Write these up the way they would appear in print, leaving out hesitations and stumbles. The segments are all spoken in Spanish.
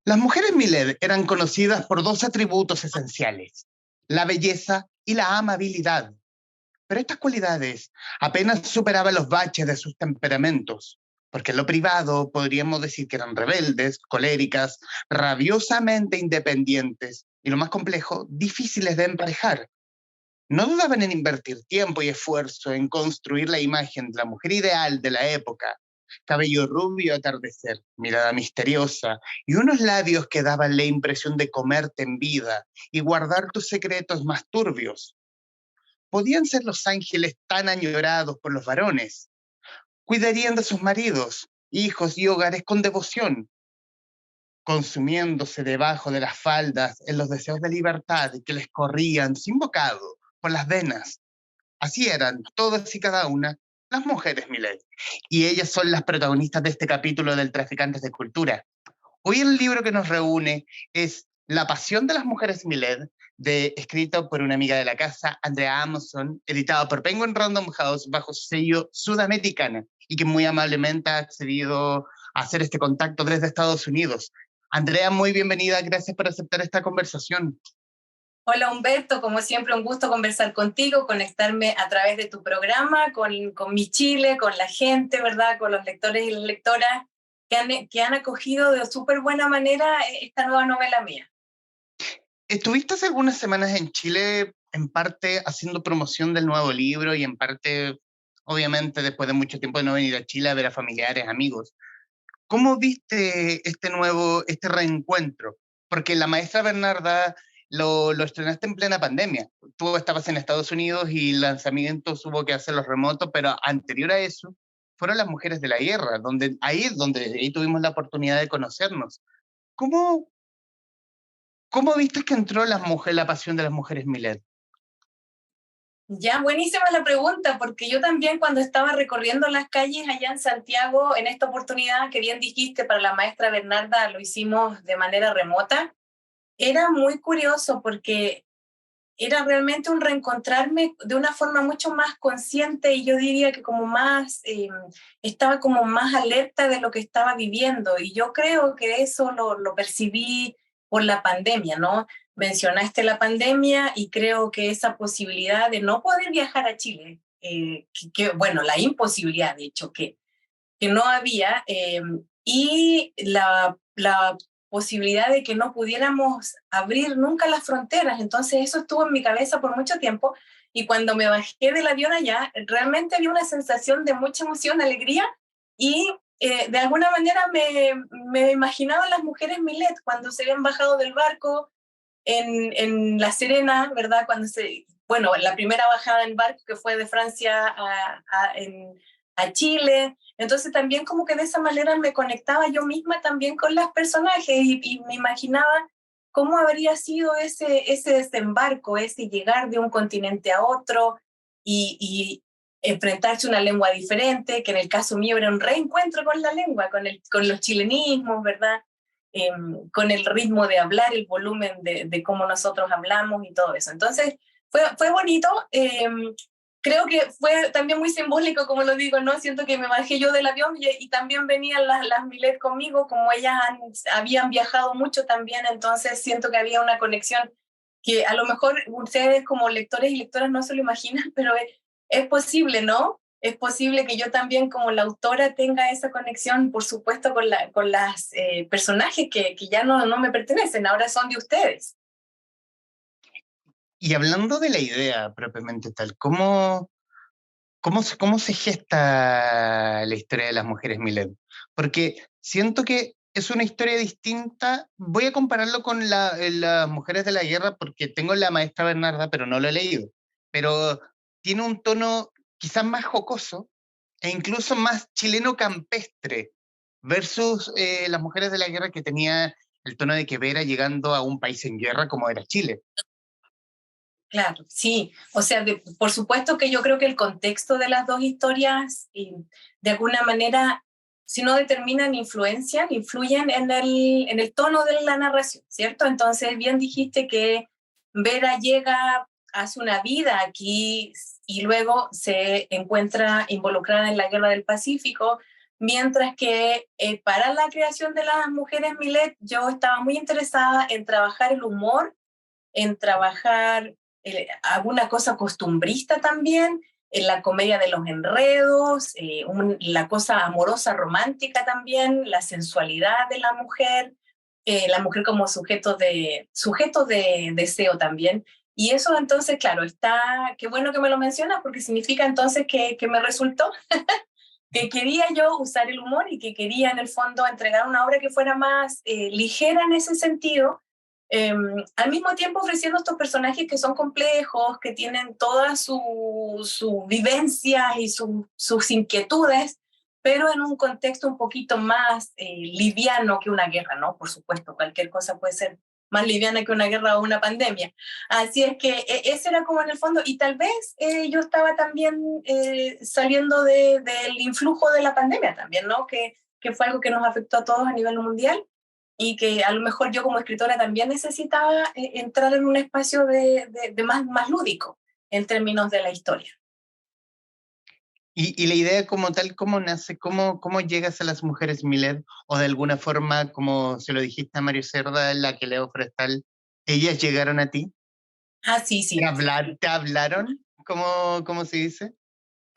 Las mujeres Millet eran conocidas por dos atributos esenciales, la belleza y la amabilidad. Pero estas cualidades apenas superaban los baches de sus temperamentos, porque en lo privado podríamos decir que eran rebeldes, coléricas, rabiosamente independientes y lo más complejo, difíciles de emparejar. No dudaban en invertir tiempo y esfuerzo en construir la imagen de la mujer ideal de la época. Cabello rubio atardecer, mirada misteriosa y unos labios que daban la impresión de comerte en vida y guardar tus secretos más turbios. Podían ser los ángeles tan añorados por los varones. Cuidarían de sus maridos, hijos y hogares con devoción, consumiéndose debajo de las faldas en los deseos de libertad que les corrían sin bocado por las venas. Así eran, todas y cada una, las mujeres Millet. Y ellas son las protagonistas de este capítulo del Traficantes de Cultura. Hoy el libro que nos reúne es La pasión de las mujeres Millet, escrito por una amiga de la casa, Andrea Amoson, editado por Penguin Random House bajo sello Sudamericana, y que muy amablemente ha accedido a hacer este contacto desde Estados Unidos. Andrea, muy bienvenida, gracias por aceptar esta conversación. Hola Humberto, como siempre un gusto conversar contigo, conectarme a través de tu programa con mi Chile, con la gente, ¿verdad? Con los lectores y las lectoras que han acogido de súper buena manera esta nueva novela mía. Estuviste hace algunas semanas en Chile, en parte haciendo promoción del nuevo libro y en parte, obviamente, después de mucho tiempo de no venir a Chile a ver a familiares, amigos. ¿Cómo viste este reencuentro? Porque La Maestra Bernarda lo estrenaste en plena pandemia. Tú estabas en Estados Unidos y el lanzamiento hubo que hacerlo remoto, pero anterior a eso fueron Las Mujeres de la Guerra, ahí tuvimos la oportunidad de conocernos. ¿Cómo, cómo viste que entró la pasión de las mujeres Millet? Ya, buenísima la pregunta, porque yo también cuando estaba recorriendo las calles allá en Santiago, en esta oportunidad que bien dijiste para la maestra Bernarda, lo hicimos de manera remota, era muy curioso porque era realmente un reencontrarme de una forma mucho más consciente y yo diría que como más, estaba como más alerta de lo que estaba viviendo y yo creo que eso lo percibí por la pandemia, ¿no? Mencionaste la pandemia y creo que esa posibilidad de no poder viajar a Chile, bueno, la imposibilidad de hecho que no había, y la posibilidad de que no pudiéramos abrir nunca las fronteras. Entonces eso estuvo en mi cabeza por mucho tiempo y cuando me bajé del avión allá, realmente había una sensación de mucha emoción, alegría y de alguna manera me imaginaba las mujeres Millet cuando se habían bajado del barco en La Serena, ¿verdad? Bueno, la primera bajada en barco que fue de Francia a Chile. Entonces también como que de esa manera me conectaba yo misma también con los personajes y me imaginaba cómo habría sido ese desembarco, ese llegar de un continente a otro y enfrentarse a una lengua diferente, que en el caso mío era un reencuentro con la lengua, con los chilenismos, ¿verdad? Con el ritmo de hablar, el volumen de cómo nosotros hablamos y todo eso. Entonces, fue bonito. Creo que fue también muy simbólico, como lo digo, ¿no? Siento que me bajé yo del avión y también venían las Millet conmigo, como ellas habían viajado mucho también, entonces siento que había una conexión que a lo mejor ustedes como lectores y lectoras no se lo imaginan, pero es posible, ¿no? Es posible que yo también como la autora tenga esa conexión, por supuesto, con las personajes que ya no me pertenecen, ahora son de ustedes. Y hablando de la idea propiamente tal, ¿cómo se gesta la historia de las mujeres Millet? Porque siento que es una historia distinta. Voy a compararlo con las mujeres de la guerra porque tengo La Maestra Bernarda, pero no lo he leído. Pero tiene un tono quizás más jocoso e incluso más chileno campestre versus las mujeres de la guerra que tenía el tono de que Vera llegando a un país en guerra como era Chile. Claro, sí. O sea, por supuesto que yo creo que el contexto de las dos historias, de alguna manera, si no determinan, influyen en el tono de la narración, ¿cierto? Entonces, bien dijiste que Vera llega, hace una vida aquí y luego se encuentra involucrada en la Guerra del Pacífico, mientras que para la creación de las mujeres Milet yo estaba muy interesada en trabajar el humor, en trabajar alguna cosa costumbrista también, en la comedia de los enredos, la cosa amorosa romántica también, la sensualidad de la mujer como sujeto de deseo también. Y eso entonces, claro, qué bueno que me lo mencionas porque significa entonces que me resultó, que quería yo usar el humor y que quería en el fondo entregar una obra que fuera más ligera en ese sentido, al mismo tiempo ofreciendo estos personajes que son complejos, que tienen todas sus vivencias y sus inquietudes, pero en un contexto un poquito más liviano que una guerra, ¿no? Por supuesto, cualquier cosa puede ser más liviana que una guerra o una pandemia. Así es que ese era como en el fondo, y tal vez yo estaba también saliendo del influjo de la pandemia también, ¿no? Que fue algo que nos afectó a todos a nivel mundial y que a lo mejor yo como escritora también necesitaba entrar en un espacio de más lúdico en términos de la historia. Y la idea como tal, ¿cómo nace? ¿Cómo llegas a las mujeres Milet? O de alguna forma, como se lo dijiste a Mario Cerda, la que Leo Frestal, ¿ellas llegaron a ti? Ah, sí, sí. ¿Te hablaron? ¿Cómo se dice?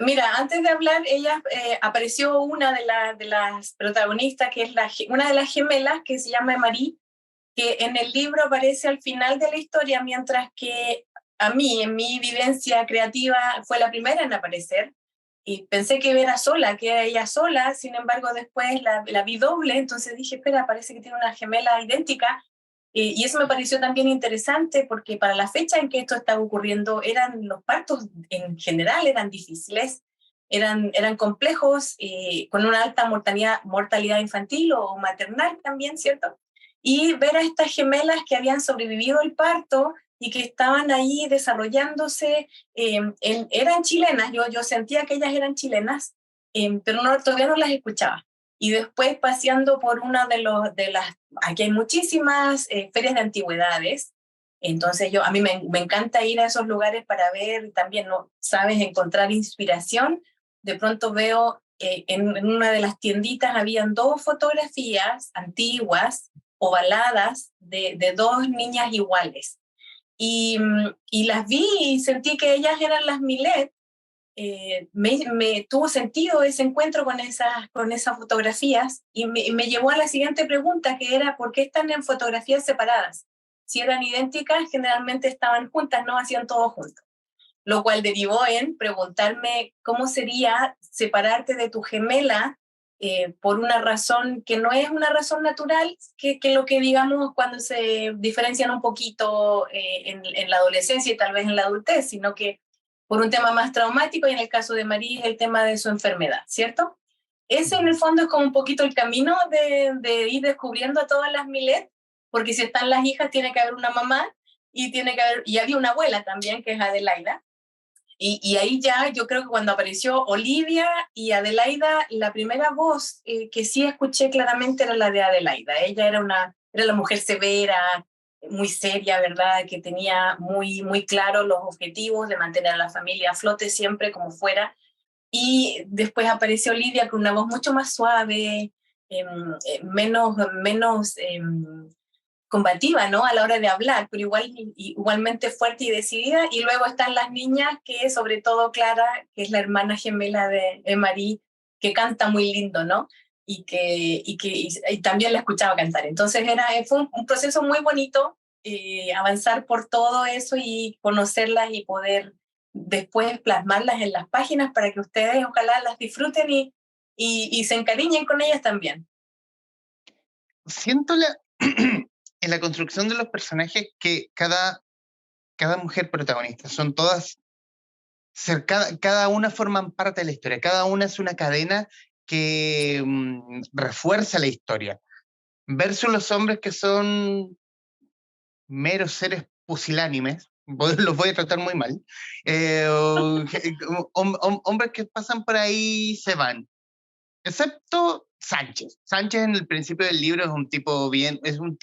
Mira, antes de hablar, ella apareció una de las protagonistas, que es una de las gemelas, que se llama Marie, que en el libro aparece al final de la historia, mientras que a mí, en mi vivencia creativa, fue la primera en aparecer. Y pensé que era sola, que era ella sola, sin embargo después la vi doble, entonces dije, espera, parece que tiene una gemela idéntica. Y eso me pareció también interesante porque para la fecha en que esto estaba ocurriendo, los partos en general eran difíciles, eran complejos, con una alta mortalidad infantil o maternal también, ¿cierto? Y ver a estas gemelas que habían sobrevivido el parto y que estaban ahí desarrollándose, eran chilenas, yo sentía que ellas eran chilenas, pero todavía no las escuchaba. Y después paseando por una de las, aquí hay muchísimas ferias de antigüedades, entonces a mí me encanta ir a esos lugares para ver también, ¿no? Sabes, encontrar inspiración. De pronto veo en una de las tienditas habían dos fotografías antiguas, ovaladas, de dos niñas iguales. Y las vi y sentí que ellas eran las Milet. Me tuvo sentido ese encuentro con esas fotografías y me llevó a la siguiente pregunta, que era ¿por qué están en fotografías separadas? Si eran idénticas, generalmente estaban juntas, no hacían todo junto. Lo cual derivó en preguntarme cómo sería separarte de tu gemela por una razón que no es una razón natural, que lo que digamos cuando se diferencian un poquito en la adolescencia y tal vez en la adultez, sino que por un tema más traumático, y en el caso de María es el tema de su enfermedad, ¿cierto? Ese en el fondo es como un poquito el camino de ir descubriendo a todas las Milet, porque si están las hijas tiene que haber una mamá y había una abuela también, que es Adelaida. Y ahí ya yo creo que cuando apareció Olivia y Adelaida, la primera voz que sí escuché claramente era la de Adelaida. Ella era la mujer severa, muy seria, ¿verdad? Que tenía muy claros los objetivos de mantener a la familia a flote siempre como fuera. Y después apareció Olivia con una voz mucho más suave, menos combativa, ¿no? A la hora de hablar, pero igualmente fuerte y decidida. Y luego están las niñas, que sobre todo Clara, que es la hermana gemela de Marie, que canta muy lindo, ¿no? Y también la escuchaba cantar. Entonces fue un proceso muy bonito, avanzar por todo eso y conocerlas y poder después plasmarlas en las páginas para que ustedes ojalá las disfruten y se encariñen con ellas también. Siento en la construcción de los personajes que cada mujer protagonista son todas, cada una forman parte de la historia, cada una es una cadena que refuerza la historia, versus los hombres que son meros seres pusilánimes, los voy a tratar muy mal, hombres que pasan por ahí y se van, excepto Sánchez. Sánchez en el principio del libro es un tipo bien, es un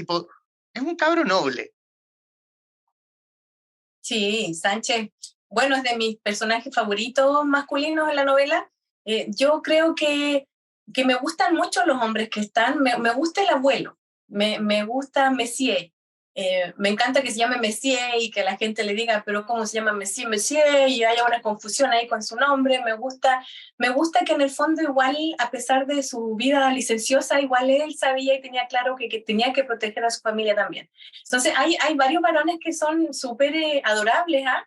cabro noble. Sí, Sánchez, bueno, es de mis personajes favoritos masculinos en la novela. Yo creo que que me gustan mucho los hombres que están, me gusta el abuelo, me gusta Messier. Me encanta que se llame Messier y que la gente le diga, pero ¿cómo se llama Messier, Messier? Y haya una confusión ahí con su nombre. Me gusta que en el fondo igual, a pesar de su vida licenciosa, igual él sabía y tenía claro que tenía que proteger a su familia también. Entonces hay varios varones que son súper adorables, ¿ah?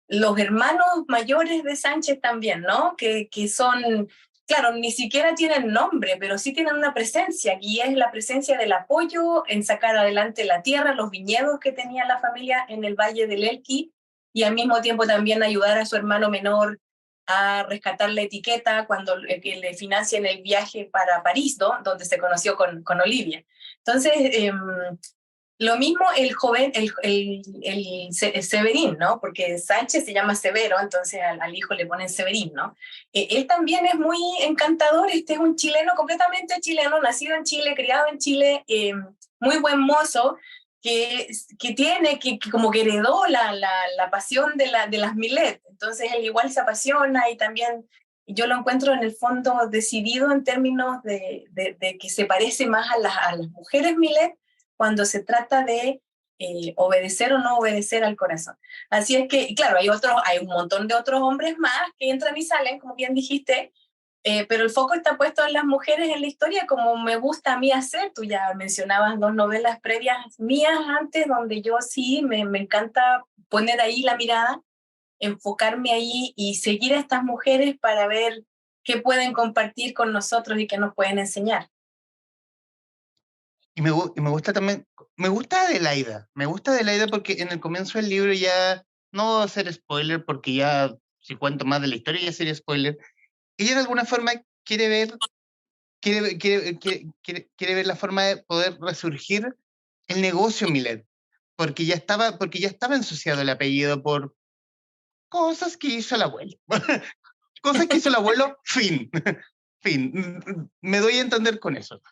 Los hermanos mayores de Sánchez también, ¿no? Que son, claro, ni siquiera tienen nombre, pero sí tienen una presencia, y es la presencia del apoyo en sacar adelante la tierra, los viñedos que tenía la familia en el Valle del Elqui, y al mismo tiempo también ayudar a su hermano menor a rescatar la etiqueta cuando le financian el viaje para París, ¿no? Donde se conoció con Olivia. Entonces, lo mismo el joven, el Severín, ¿no? Porque Sánchez se llama Severo, entonces al hijo le ponen Severín, ¿no? Él también es muy encantador, este es un chileno, completamente chileno, nacido en Chile, criado en Chile, muy buen mozo, que tiene, que como que heredó la pasión de las Millet, entonces él igual se apasiona y también yo lo encuentro en el fondo decidido en términos de que se parece más a las mujeres Millet cuando se trata de obedecer o no obedecer al corazón. Así es que, claro, hay un montón de otros hombres más que entran y salen, como bien dijiste, pero el foco está puesto en las mujeres en la historia, como me gusta a mí hacer. Tú ya mencionabas dos novelas previas mías antes, donde yo sí me encanta poner ahí la mirada, enfocarme ahí y seguir a estas mujeres para ver qué pueden compartir con nosotros y qué nos pueden enseñar. Y me gusta también, me gusta Adelaida porque en el comienzo del libro ya, no voy a hacer spoiler porque ya, si cuento más de la historia ya sería spoiler, ella de alguna forma quiere ver la forma de poder resurgir el negocio Millet, porque ya estaba ensuciado el apellido por cosas que hizo el abuelo. Cosas que hizo el abuelo, fin. Fin. Me doy a entender con eso.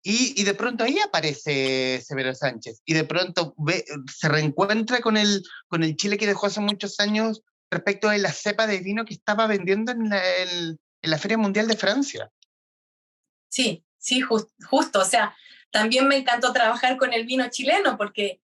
Y de pronto ahí aparece Severo Sánchez y de pronto se reencuentra con el Chile que dejó hace muchos años respecto de la cepa de vino que estaba vendiendo en la Feria Mundial de Francia. Sí, sí, justo. O sea, también me encantó trabajar con el vino chileno porque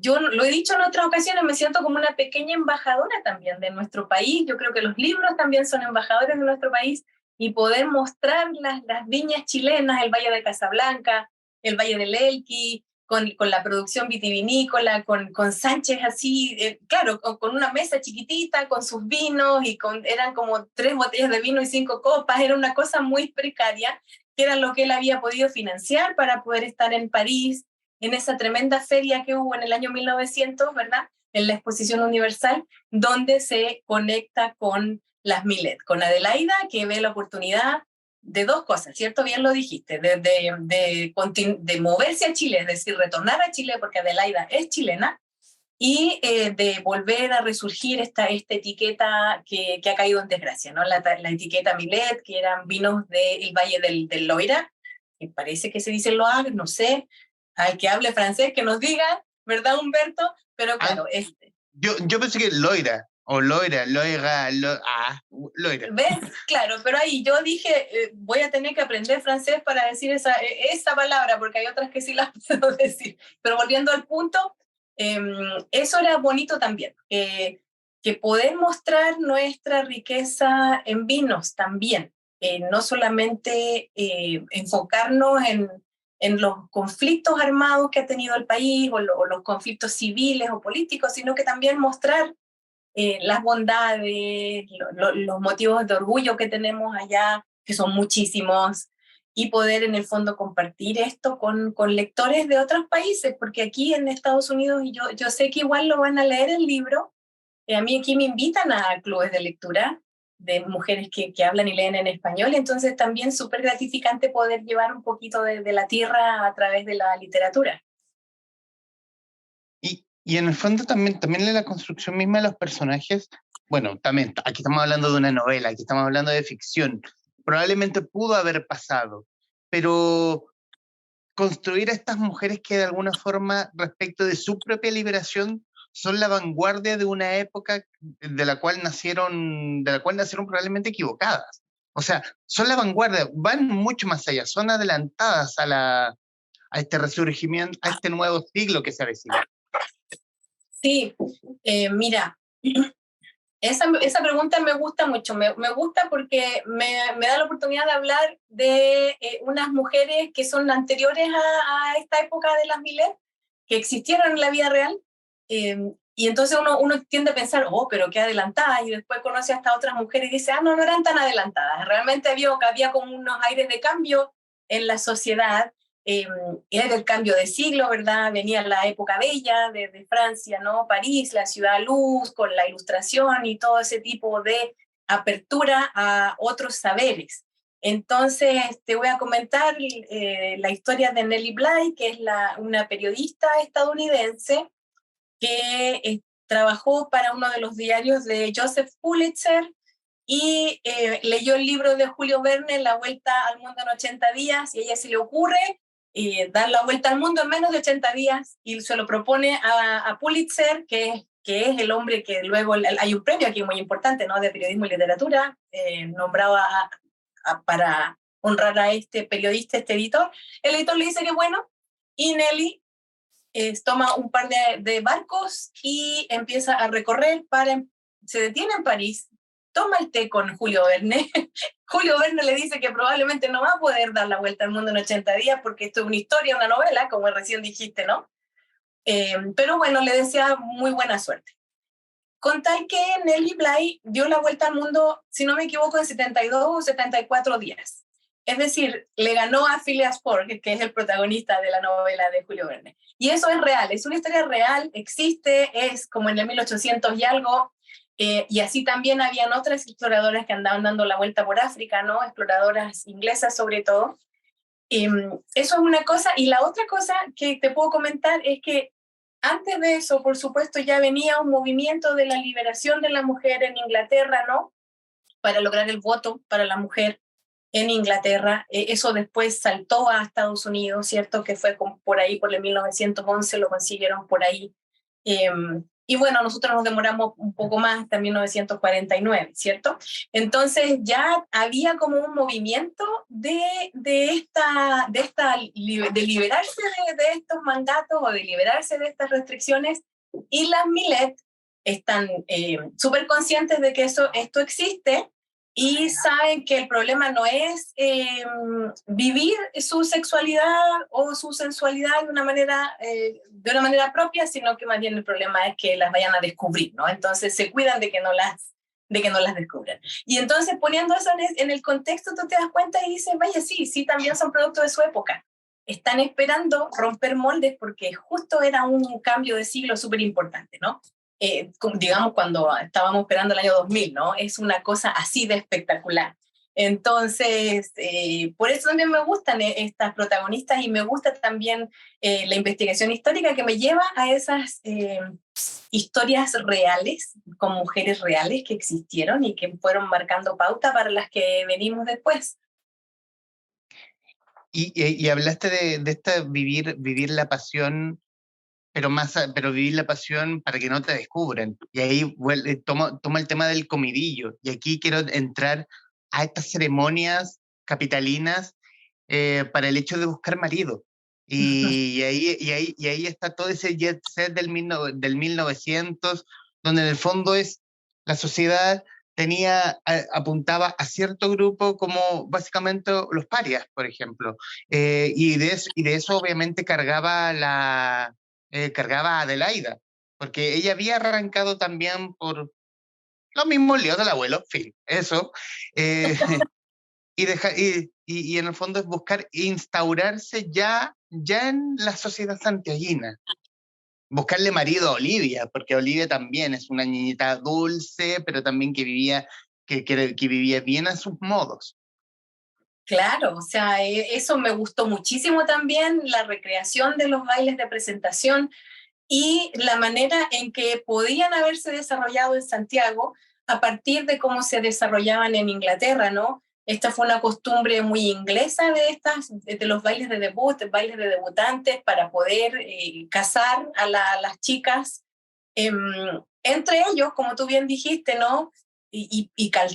yo lo he dicho en otras ocasiones, me siento como una pequeña embajadora también de nuestro país. Yo creo que los libros también son embajadores de nuestro país y poder mostrar las viñas chilenas, el Valle de Casablanca, el Valle del Elqui, con la producción vitivinícola, con Sánchez así, claro, con una mesa chiquitita, con sus vinos y eran como 3 botellas de vino y 5 copas, era una cosa muy precaria, que era lo que él había podido financiar para poder estar en París, en esa tremenda feria que hubo en el año 1900, ¿verdad? En la Exposición Universal, donde se conecta con las Millet, con Adelaida, que ve la oportunidad de dos cosas, ¿cierto? Bien lo dijiste, de moverse a Chile, es decir, retornar a Chile porque Adelaida es chilena, y de volver a resurgir esta etiqueta que ha caído en desgracia, ¿no? La etiqueta Millet, que eran vinos del Valle del Loira, que parece que se dice Loire, no sé, al que hable francés que nos diga, ¿verdad, Humberto? Pero claro, yo pensé que Loira, o Loira, Loira. ¿ves? Claro, pero ahí yo dije, voy a tener que aprender francés para decir esa palabra, porque hay otras que sí las puedo decir. Pero volviendo al punto, eso era bonito también, que poder mostrar nuestra riqueza en vinos también, no solamente enfocarnos en los conflictos armados que ha tenido el país o los conflictos civiles o políticos, sino que también mostrar las bondades, los motivos de orgullo que tenemos allá, que son muchísimos, y poder en el fondo compartir esto con lectores de otros países, porque aquí en Estados Unidos, y yo sé que igual lo van a leer el libro, a mí aquí me invitan a clubes de lectura de mujeres que hablan y leen en español, entonces también súper gratificante poder llevar un poquito de la tierra a través de la literatura. Y en el fondo también en la construcción misma de los personajes, bueno, también, aquí estamos hablando de una novela, aquí estamos hablando de ficción, probablemente pudo haber pasado, pero construir a estas mujeres que de alguna forma, respecto de su propia liberación, son la vanguardia de una época de la cual nacieron probablemente equivocadas. O sea, son la vanguardia, van mucho más allá, son adelantadas a este resurgimiento, a este nuevo siglo que se avecina. Sí, mira, esa pregunta me gusta mucho, me gusta porque me da la oportunidad de hablar de unas mujeres que son anteriores a esta época de las Milet, que existieron en la vida real, y entonces uno tiende a pensar, oh, pero qué adelantadas, y después conoce hasta otras mujeres y dice, ah, no, no eran tan adelantadas, realmente había como unos aires de cambio en la sociedad. Era el cambio de siglo, ¿verdad? Venía la época bella de Francia, ¿no? París, la ciudad luz, con la ilustración y todo ese tipo de apertura a otros saberes. Entonces, te voy a comentar la historia de Nellie Bly, que es una periodista estadounidense que trabajó para uno de los diarios de Joseph Pulitzer y leyó el libro de Julio Verne, La Vuelta al Mundo en 80 días, y a ella se le ocurre dar la vuelta al mundo en menos de 80 días y se lo propone a Pulitzer, que es el hombre que luego hay un premio aquí muy importante, ¿no? De periodismo y literatura, nombrado para honrar a este periodista, este editor. El editor le dice que bueno, y Nelly toma un par de barcos y empieza a recorrer, se detiene en París, toma el té con Julio Verne. Julio Verne le dice que probablemente no va a poder dar la vuelta al mundo en 80 días porque esto es una historia, una novela, como recién dijiste, ¿no? Pero bueno, le desea muy buena suerte. Con tal que Nellie Bly dio la vuelta al mundo, si no me equivoco, en 72 o 74 días. Es decir, le ganó a Phileas Fogg, que es el protagonista de la novela de Julio Verne. Y eso es real, es una historia real, existe, es como en el 1800 y algo, y así también habían otras exploradoras que andaban dando la vuelta por África, ¿no? Exploradoras inglesas sobre todo. Eso es una cosa, y la otra cosa que te puedo comentar es que antes de eso, por supuesto, ya venía un movimiento de la liberación de la mujer en Inglaterra, ¿no? Para lograr el voto para la mujer en Inglaterra. Eso después saltó a Estados Unidos, ¿cierto? Que fue por ahí, por el 1911, lo consiguieron por ahí. Y bueno, nosotros nos demoramos un poco más hasta 1949, ¿cierto? Entonces ya había como un movimiento de liberarse de estos mandatos o de liberarse de estas restricciones, y las Milet están súper conscientes de que esto existe y saben que el problema no es vivir su sexualidad o su sensualidad de una manera propia, sino que más bien el problema es que las vayan a descubrir, ¿no? Entonces se cuidan de que no las descubran. Y entonces poniendo eso en el contexto, tú te das cuenta y dices, vaya, sí, también son productos de su época. Están esperando romper moldes porque justo era un cambio de siglo súper importante, ¿no? Digamos, cuando estábamos esperando el año 2000, ¿no? Es una cosa así de espectacular. Entonces, por eso también me gustan estas protagonistas y me gusta también la investigación histórica que me lleva a esas historias reales, con mujeres reales que existieron y que fueron marcando pauta para las que venimos después. Y hablaste de esta vivir la pasión, pero vivir la pasión para que no te descubran. Y ahí toma el tema del comidillo. Y aquí quiero entrar a estas ceremonias capitalinas para el hecho de buscar marido. Y ahí está todo ese jet set del 1900, donde en el fondo es la sociedad apuntaba a cierto grupo como básicamente los parias, por ejemplo. Y de eso obviamente cargaba a Adelaida, porque ella había arrancado también por los mismos líos del abuelo, fin, eso. eh, y en el fondo es buscar instaurarse ya en la sociedad santiaguina. Buscarle marido a Olivia, porque Olivia también es una niñita dulce, pero también que vivía bien a sus modos. Claro, o sea, eso me gustó muchísimo también, la recreación de los bailes de presentación y la manera en que podían haberse desarrollado en Santiago a partir de cómo se desarrollaban en Inglaterra, ¿no? Esta fue una costumbre muy inglesa de los bailes de debut, bailes de debutantes para poder casar a las chicas, entre ellos, como tú bien dijiste, ¿no?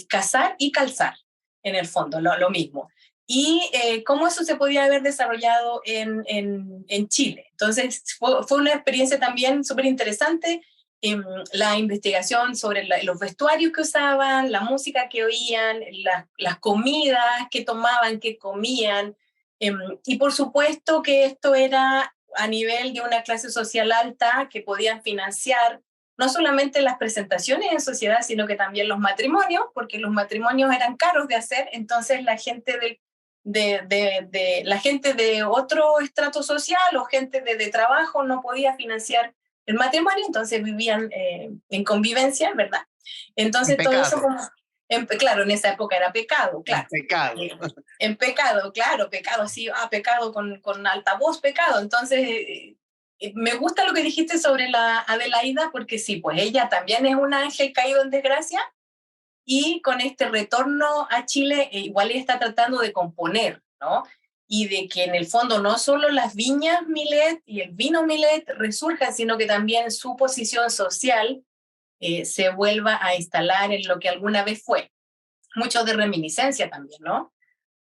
Casar y calzar. en el fondo, lo mismo. Y cómo eso se podía haber desarrollado en Chile. Entonces, fue una experiencia también súper interesante. La investigación sobre los vestuarios que usaban, la música que oían, las comidas que tomaban, que comían, y por supuesto que esto era a nivel de una clase social alta que podían financiar no solamente las presentaciones en sociedad, sino que también los matrimonios, porque los matrimonios eran caros de hacer, entonces la gente la gente de otro estrato social o gente de trabajo no podía financiar el matrimonio, entonces vivían en convivencia, ¿verdad? Entonces todo eso como, claro, en esa época era pecado, claro. Pecado. En pecado, claro, pecado, sí, pecado con altavoz, pecado. Entonces, me gusta lo que dijiste sobre la Adelaida, porque sí, pues ella también es un ángel caído en desgracia, y con este retorno a Chile, igual ella está tratando de componer, ¿no? Y de que en el fondo no solo las viñas Millet y el vino Millet resurjan, sino que también su posición social se vuelva a instalar en lo que alguna vez fue. Mucho de reminiscencia también, ¿no?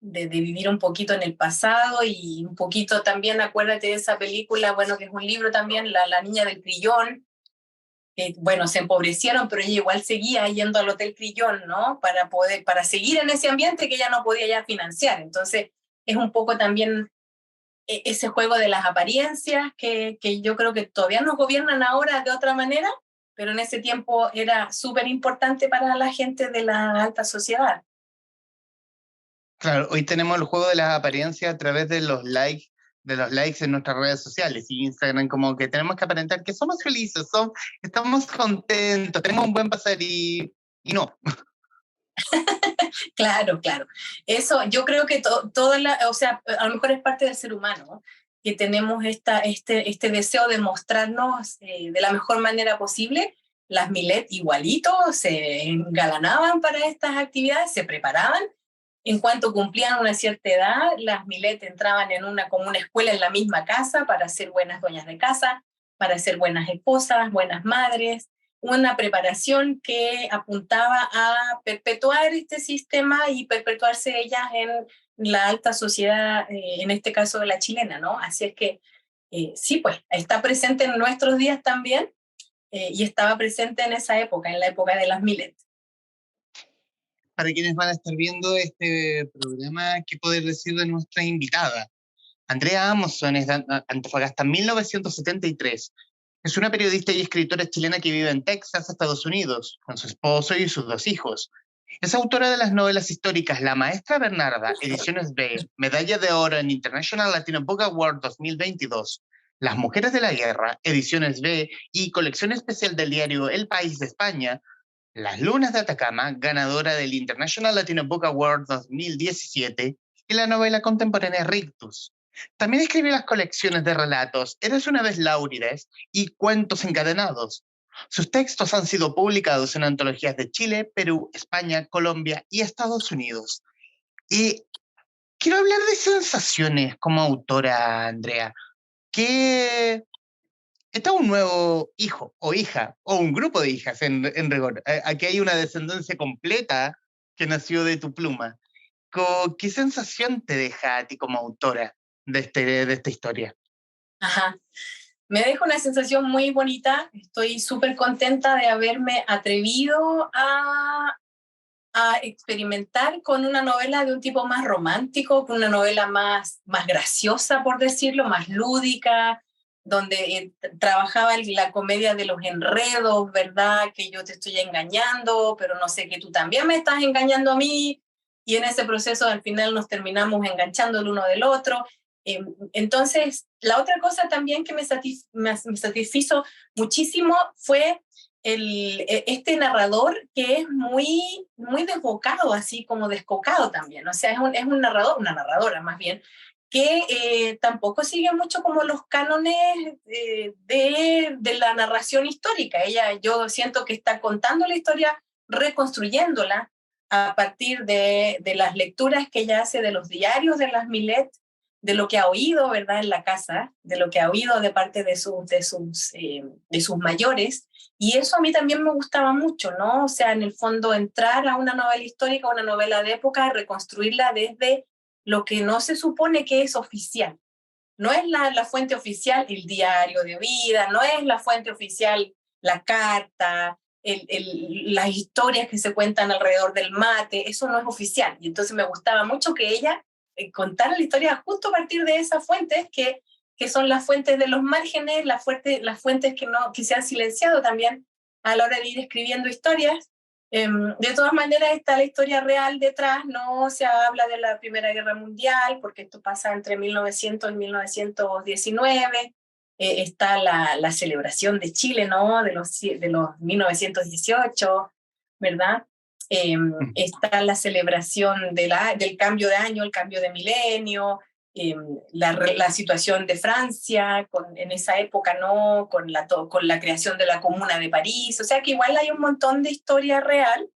De vivir un poquito en el pasado y un poquito también, acuérdate de esa película, bueno, que es un libro también, La Niña del Crillón, que, bueno, se empobrecieron, pero ella igual seguía yendo al Hotel Crillón, ¿no? Para seguir en ese ambiente que ella no podía ya financiar. Entonces, es un poco también ese juego de las apariencias que yo creo que todavía nos gobiernan ahora de otra manera, pero en ese tiempo era súper importante para la gente de la alta sociedad. Claro, hoy tenemos el juego de las apariencias a través de los likes en nuestras redes sociales y Instagram, como que tenemos que aparentar que somos felices, estamos contentos, tenemos un buen pasar y no. Claro, claro. Eso, yo creo que o sea, a lo mejor es parte del ser humano, ¿no? Que tenemos este deseo de mostrarnos de la mejor manera posible. Las Millet igualitos se engalanaban para estas actividades, se preparaban. En cuanto cumplían una cierta edad, las Millet entraban como una escuela en la misma casa para ser buenas dueñas de casa, para ser buenas esposas, buenas madres, una preparación que apuntaba a perpetuar este sistema y perpetuarse ellas en la alta sociedad, en este caso la chilena, ¿no? Así es que sí, pues está presente en nuestros días también y estaba presente en esa época, en la época de las Millet. Para quienes van a estar viendo este programa, ¿qué poder decir de nuestra invitada? Andrea Amoson es de Antofagasta, 1973. Es una periodista y escritora chilena que vive en Texas, Estados Unidos, con su esposo y sus 2 hijos. Es autora de las novelas históricas La Maestra Bernarda, ediciones B, Medalla de Oro en International Latino Book Award 2022, Las Mujeres de la Guerra, ediciones B, y colección especial del diario El País de España, Las Lunas de Atacama, ganadora del International Latino Book Award 2017, y la novela contemporánea Rictus. También escribe las colecciones de relatos Eres una vez Láurides y Cuentos encadenados. Sus textos han sido publicados en antologías de Chile, Perú, España, Colombia y Estados Unidos. Y quiero hablar de sensaciones como autora, Andrea. ¿Qué está un nuevo hijo o hija, o un grupo de hijas en rigor? Aquí hay una descendencia completa que nació de tu pluma. ¿Qué sensación te deja a ti como autora de esta historia? Ajá. Me deja una sensación muy bonita. Estoy súper contenta de haberme atrevido a experimentar con una novela de un tipo más romántico, con una novela más graciosa, por decirlo, más lúdica, donde trabajaba la comedia de los enredos, ¿verdad? Que yo te estoy engañando, pero no sé que tú también me estás engañando a mí, y en ese proceso al final nos terminamos enganchando el uno del otro. Entonces, la otra cosa también que me satisfizo muchísimo fue este narrador que es muy desbocado, así como descocado también. O sea, es un narrador, una narradora más bien, que tampoco sigue mucho como los cánones de la narración histórica. Yo siento que está contando la historia, reconstruyéndola a partir de las lecturas que ella hace de los diarios de las Millet, de lo que ha oído, ¿verdad?, en la casa, de lo que ha oído de parte de sus mayores, y eso a mí también me gustaba mucho, ¿no? O sea, en el fondo entrar a una novela histórica, una novela de época, reconstruirla desde lo que no se supone que es oficial. No es la fuente oficial el diario de vida, no es la fuente oficial la carta, las historias que se cuentan alrededor del mate, eso no es oficial. Y entonces me gustaba mucho que ella contara la historia justo a partir de esas fuentes que son las fuentes de los márgenes, las fuentes que se han silenciado también a la hora de ir escribiendo historias. De todas maneras está la historia real detrás, no se habla de la Primera Guerra Mundial, porque esto pasa entre 1900 y 1919, está la celebración de Chile, ¿no? De los 1918, ¿verdad? Está la celebración del cambio de año, el cambio de milenio, la situación de Francia en esa época, ¿no? Con la creación de la Comuna de París, o sea que igual hay un montón de historia real,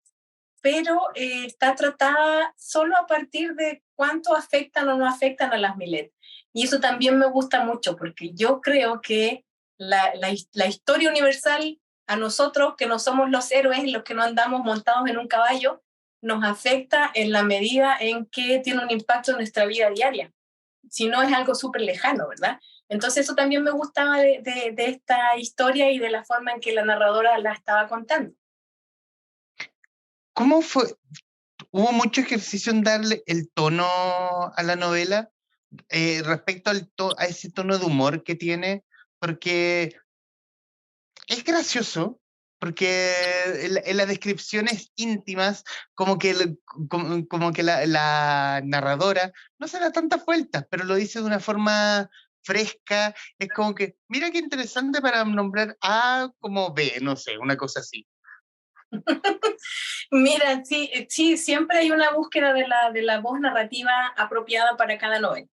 pero está tratada solo a partir de cuánto afectan o no afectan a las Milet. Y eso también me gusta mucho, porque yo creo que la historia universal a nosotros, que no somos los héroes, los que no andamos montados en un caballo, nos afecta en la medida en que tiene un impacto en nuestra vida diaria. Si no es algo súper lejano, ¿verdad? Entonces eso también me gustaba de esta historia y de la forma en que la narradora la estaba contando. ¿Cómo fue? ¿Hubo mucho ejercicio en darle el tono a la novela respecto a ese tono de humor que tiene? Porque es gracioso, porque en las descripciones íntimas, como que la narradora no se da tantas vueltas, pero lo dice de una forma fresca. Es como que, mira qué interesante para nombrar A como B, no sé, una cosa así. Mira, sí, sí, siempre hay una búsqueda de la voz narrativa apropiada para cada novela.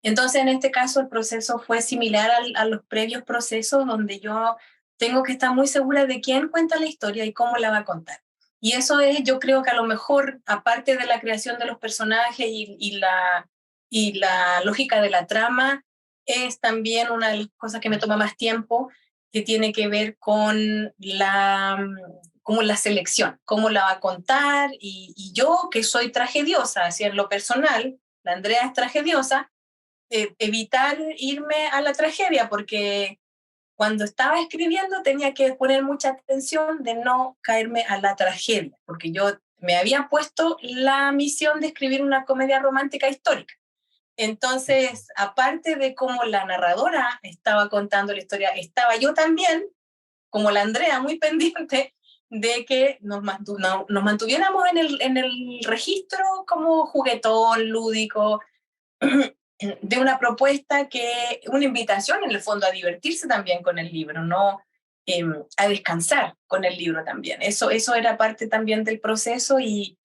Entonces, en este caso, el proceso fue similar a los previos procesos donde yo tengo que estar muy segura de quién cuenta la historia y cómo la va a contar. Y eso es, yo creo que a lo mejor, aparte de la creación de los personajes y la lógica de la trama, es también una de las cosas que me toma más tiempo, que tiene que ver con como la selección, cómo la va a contar, y yo que soy tragediosa, así en lo personal, la Andrea es tragediosa, evitar irme a la tragedia, porque cuando estaba escribiendo tenía que poner mucha atención de no caerme a la tragedia, porque yo me había puesto la misión de escribir una comedia romántica histórica. Entonces, aparte de cómo la narradora estaba contando la historia, estaba yo también, como la Andrea, muy pendiente de que nos mantuviéramos en el registro como juguetón, lúdico, de una propuesta una invitación en el fondo a divertirse también con el libro, ¿no? A descansar con el libro también. Eso era parte también del proceso y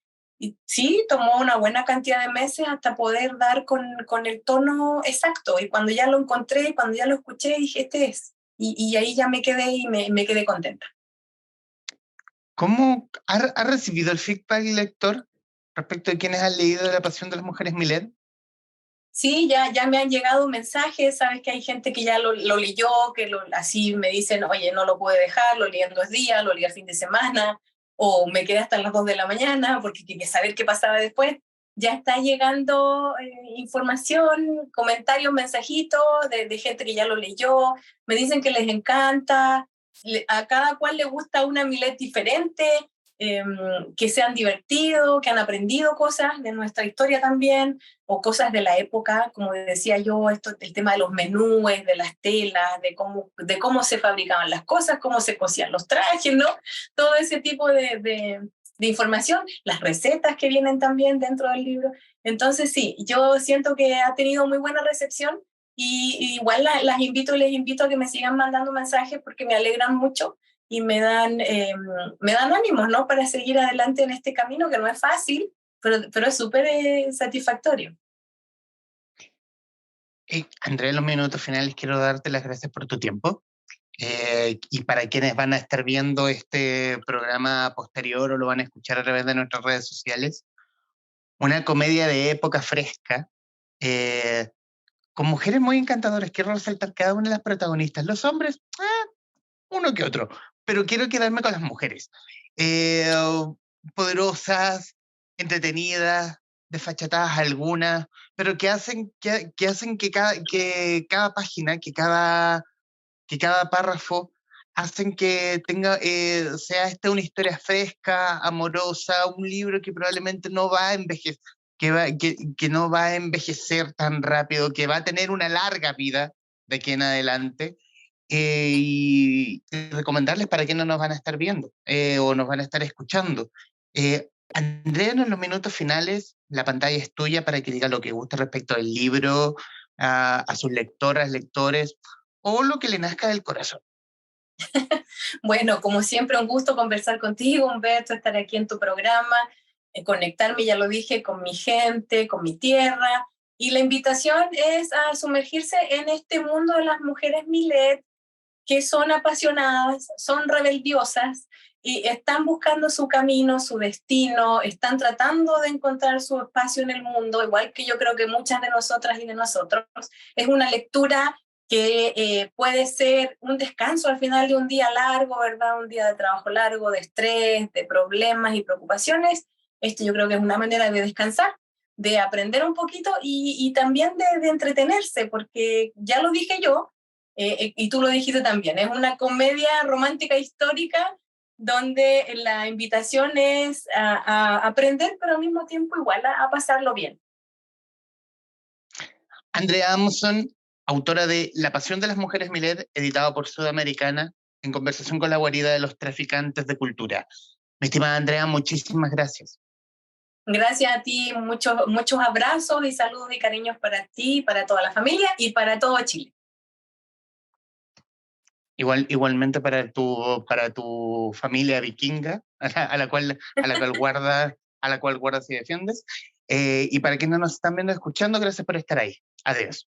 sí, tomó una buena cantidad de meses hasta poder dar con el tono exacto. Y cuando ya lo encontré, cuando ya lo escuché, dije, este es. Y ahí ya me quedé y me quedé contenta. ¿Cómo ha recibido el feedback el lector respecto de quienes han leído La Pasión de las Mujeres Millet? Sí, ya me han llegado mensajes, sabes que hay gente que ya lo leyó, así me dicen, oye, no lo pude dejar, lo leí en 2 días, lo leí el fin de semana, o me quedé hasta las 2 de la mañana porque quería saber qué pasaba después. Ya está llegando información, comentarios, mensajitos de gente que ya lo leyó, me dicen que les encanta, a cada cual le gusta una Milet diferente, que se han divertido, que han aprendido cosas de nuestra historia también, o cosas de la época, como decía yo, el tema de los menúes, de las telas, de cómo se fabricaban las cosas, cómo se cosían los trajes, ¿no? Todo ese tipo de información, las recetas que vienen también dentro del libro. Entonces sí, yo siento que ha tenido muy buena recepción y igual les invito a que me sigan mandando mensajes porque me alegran mucho y me dan ánimos, ¿no? Para seguir adelante en este camino que no es fácil, pero es súper satisfactorio. Andrea, en los minutos finales quiero darte las gracias por tu tiempo. Y para quienes van a estar viendo este programa posterior o lo van a escuchar a través de nuestras redes sociales, una comedia de época fresca, eh, con mujeres muy encantadoras. Quiero resaltar cada una de las protagonistas. Los hombres, uno que otro, pero quiero quedarme con las mujeres. Eh, Poderosas, entretenidas, desfachatadas algunas, pero que hacen que cada página, que cada párrafo hacen que sea una historia fresca, amorosa, un libro que probablemente no va a envejecer, que no va a envejecer tan rápido, que va a tener una larga vida de aquí en adelante. Y recomendarles para que no nos van a estar viendo o nos van a estar escuchando. Andrea, en los minutos finales, la pantalla es tuya para que diga lo que guste respecto al libro, a sus lectoras, lectores, o lo que le nazca del corazón. Bueno, como siempre, un gusto conversar contigo, Humberto, estar aquí en tu programa, conectarme, ya lo dije, con mi gente, con mi tierra. Y la invitación es a sumergirse en este mundo de las mujeres Milet, que son apasionadas, son rebeldiosas y están buscando su camino, su destino, están tratando de encontrar su espacio en el mundo, igual que yo creo que muchas de nosotras y de nosotros. Es una lectura que puede ser un descanso al final de un día largo, ¿verdad? Un día de trabajo largo, de estrés, de problemas y preocupaciones. Esto yo creo que es una manera de descansar, de aprender un poquito y también de entretenerse, porque ya lo dije yo, y tú lo dijiste también, es una comedia romántica histórica donde la invitación es a aprender, pero al mismo tiempo igual a pasarlo bien. Andrea Amuson, autora de La pasión de las mujeres Milet, editado por Sudamericana, en conversación con la guarida de los traficantes de cultura. Mi estimada Andrea, muchísimas gracias. Gracias a ti, muchos abrazos y saludos y cariños para ti, para toda la familia y para todo Chile. Igualmente para tu familia vikinga, a la cual guardas y defiendes. Y para quienes nos están viendo y escuchando, gracias por estar ahí. Adiós.